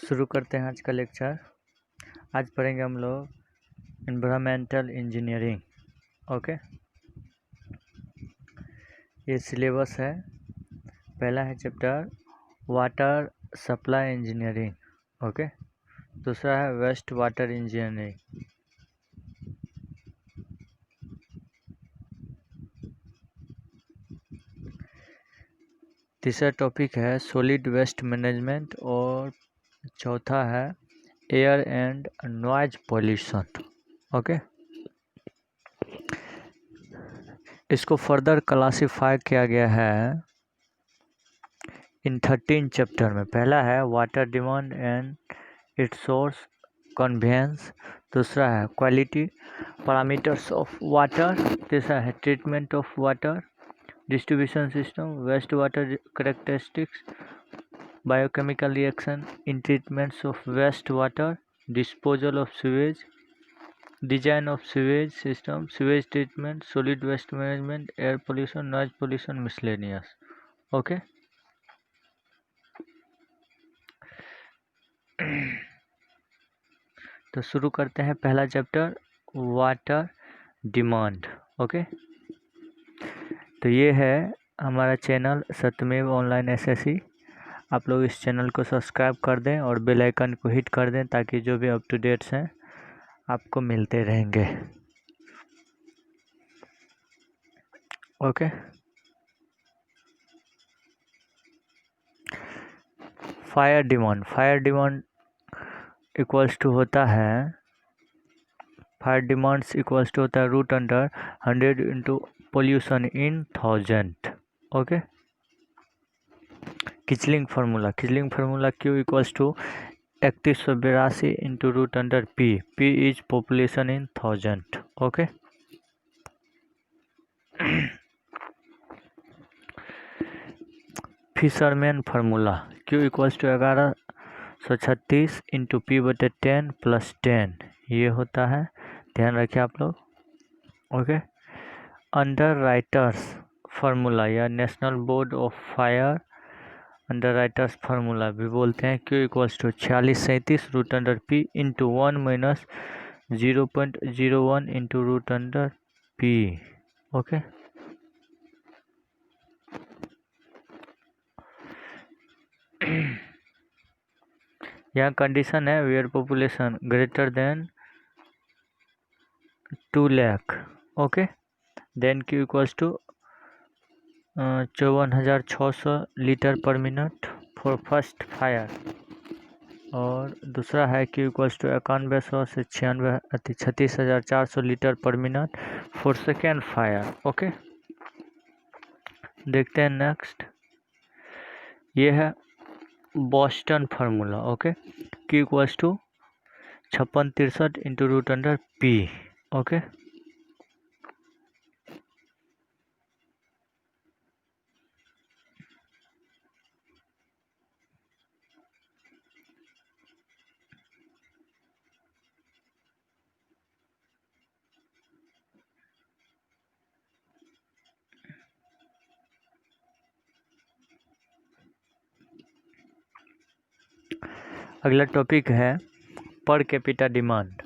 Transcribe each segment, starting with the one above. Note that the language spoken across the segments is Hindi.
शुरू करते हैं आज का लेक्चर। आज पढ़ेंगे हम लोग एनवायरमेंटल इंजीनियरिंग। ओके, ये सिलेबस है। पहला है chapter water supply engineering. Okay, दूसरा है वेस्ट वाटर इंजीनियरिंग। तीसरा टॉपिक है सॉलिड वेस्ट मैनेजमेंट और चौथा है air and noise pollution. Okay, इसको फर्दर क्लासिफाई किया गया है इन 13 चैप्टर में। पहला है water demand and its source conveyance, दूसरा है क्वालिटी पैरामीटर्स ऑफ वाटर, तीसरा है treatment of water, distribution system, waste water characteristics, biochemical reaction in treatments of waste water, disposal of sewage, design of sewage system, sewage treatment, solid waste management, air pollution, noise pollution, miscellaneous. Okay, तो शुरू करते हैं पहला चैप्टर वाटर डिमांड। ओके, तो ये है हमारा चैनल सत्यमेव ऑनलाइन एसएससी। आप लोग इस चैनल को सब्सक्राइब कर दें और बेल आइकन को हिट कर दें ताकि जो भी अप टू डेट्स हैं आपको मिलते रहेंगे। Okay, fire demand equals to होता है root under 100 into population in 1000। Okay, Kuichling formula Q equals to 3182 into root under P is population in 1000। Okay, fisherman formula Q equals to 1136 into P बटे 10 प्लस 10, ये होता है, ध्यान रखिए आप लोग। ओके, अंडर राइटर्स फार्मूला या national board of fire underwriters formula भी बोलते हैं, Q equals to 4637 root under P into 1 minus 0.01 into root under P. Okay, यहाँ कंडीशन है where population greater than 2 lakh. Okay, then Q equals to 54,600 litre per minute for first fire, और दूसरा है क्यू इक्वल्स टू 9100 से 36,400 litre per minute for second fire. Okay, देखते हैं नेक्स्ट, ये है Boston formula. Okay, Q equals to 5663 into root under P. Okay, अगला टॉपिक है per capita demand.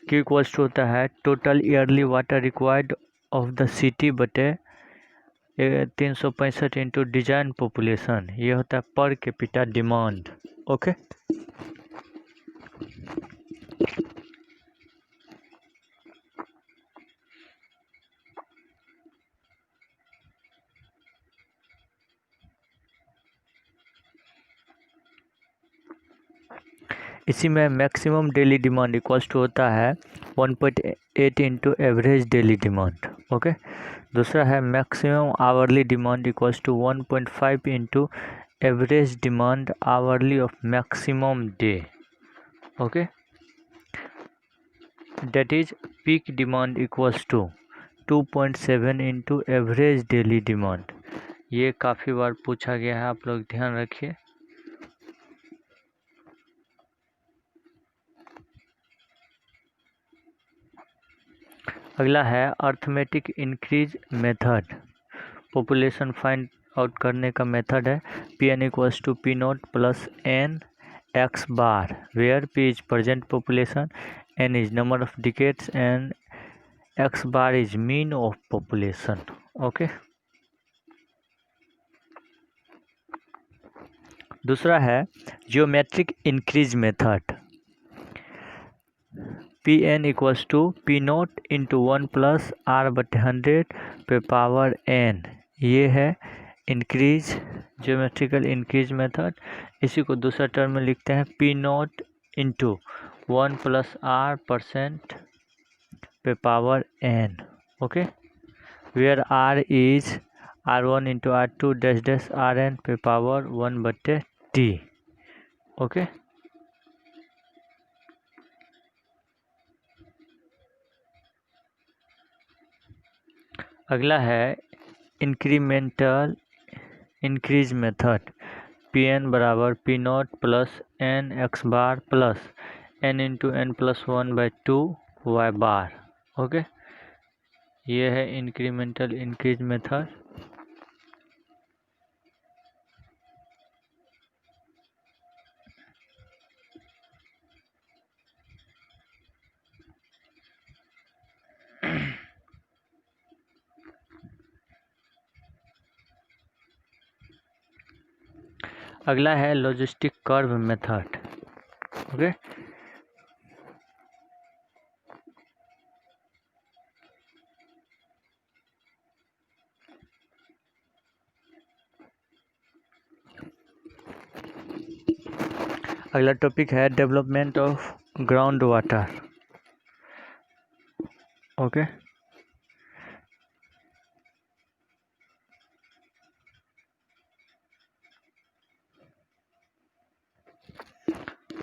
Q equals to होता है total yearly water required of the city बटे 365 इंटू डिजाइन पॉपुलेशन, ये होता है पर कैपिटा डिमांड। ओके, इसी में maximum daily demand equals to होता है 1.8 into average daily demand. Okay, दूसरा है maximum hourly demand equals to 1.5 into average demand hourly of maximum day. Okay, that is peak demand equals to 2.7 into average daily demand. ये काफ़ी बार पूछा गया है, आप लोग ध्यान रखिए। अगला है arithmetic increase method, population find out करने का मेथड है P N equals to P naught plus N x bar, where p is present population, n is number of decades and x bar is mean of population. Okay दूसरा है geometric increase method. P N equals to P naught into 1+r/100 पे पावर n. ये है इंक्रीज जियोमेट्रिकल इंक्रीज मेथड. इसी को दूसरा टर्म में लिखते हैं पी नोट इंटू 1+r% पे power n. Okay where r is r1 into r2 dash rn पे पावर 1/t. ओके अगला है incremental increase method. P N बराबर P naught plus N X bar plus N into N plus 1/2 Y bar. Okay ये है इंक्रीमेंटल इंक्रीज मेथड. अगला है लॉजिस्टिक कर्व मेथड. ओके अगला टॉपिक है development of ground water. Okay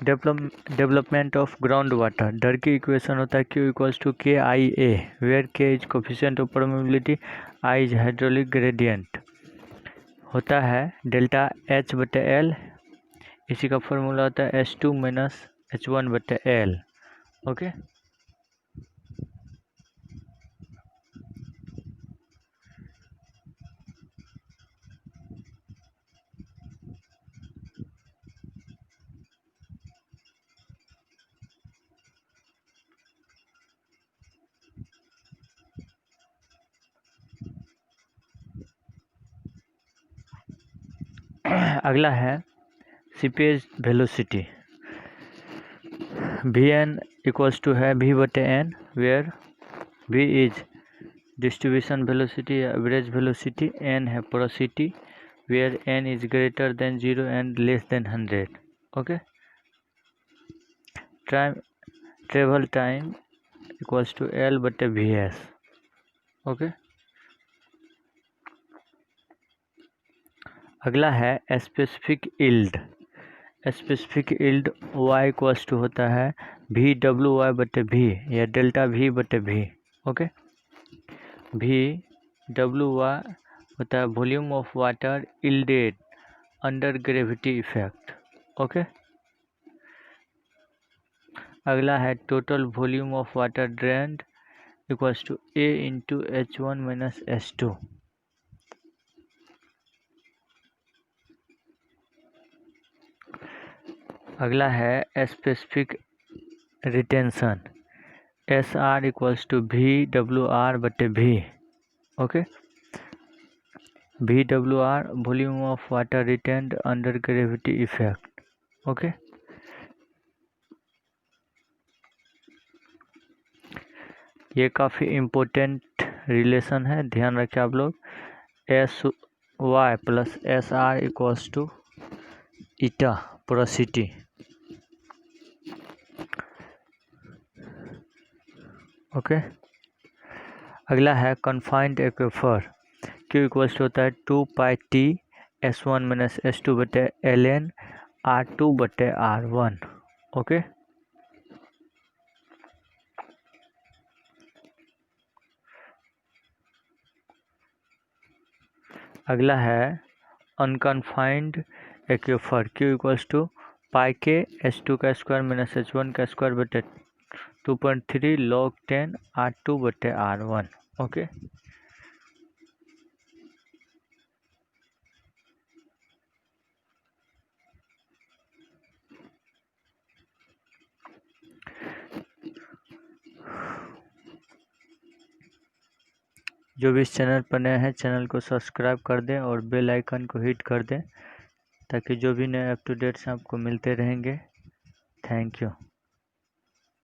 development of ground water. डर की इक्वेशन होता है Q equals to KIA, where K is coefficient of permeability, I is hydraulic gradient. होता है डेल्टा H/L. इसी का फॉर्मूला होता है H2 - H1/L. ओके अगला है seepage velocity. Vn equals to है V/N, where V is distribution velocity या एवरेज वेलोसिटी, N है porosity, where N is greater than 0 and less than 100. Okay travel time equals to L/Vs. Okay अगला है specific yield. Specific yield y equals to होता है VWy/V या डेल्टा V/V. ओके VWy होता है volume of water yielded under gravity effect. Okay अगला है total volume of water drained equals to A into H1 - H2. अगला है specific retention. SR equals to VWR/V. Okay VWR volume of water retained under gravity effect. Okay ये काफ़ी इम्पोर्टेंट रिलेशन है, ध्यान रखें आप लोग. SY + SR equals to eta porosity. Okay अगला है confined aquifer. Q equals to होता है 2πT S1 - S2/ln R2/R1. Okay अगला है unconfined aquifer. Q equals to πk S2² - H1² 2.3 log 10 R2/R1. Okay जो भी इस चैनल पर नए हैं चैनल को सब्सक्राइब कर दें और बेल आइकन को हिट कर दें ताकि जो भी नए अप टू डेट्स आपको मिलते रहेंगे। Thank you.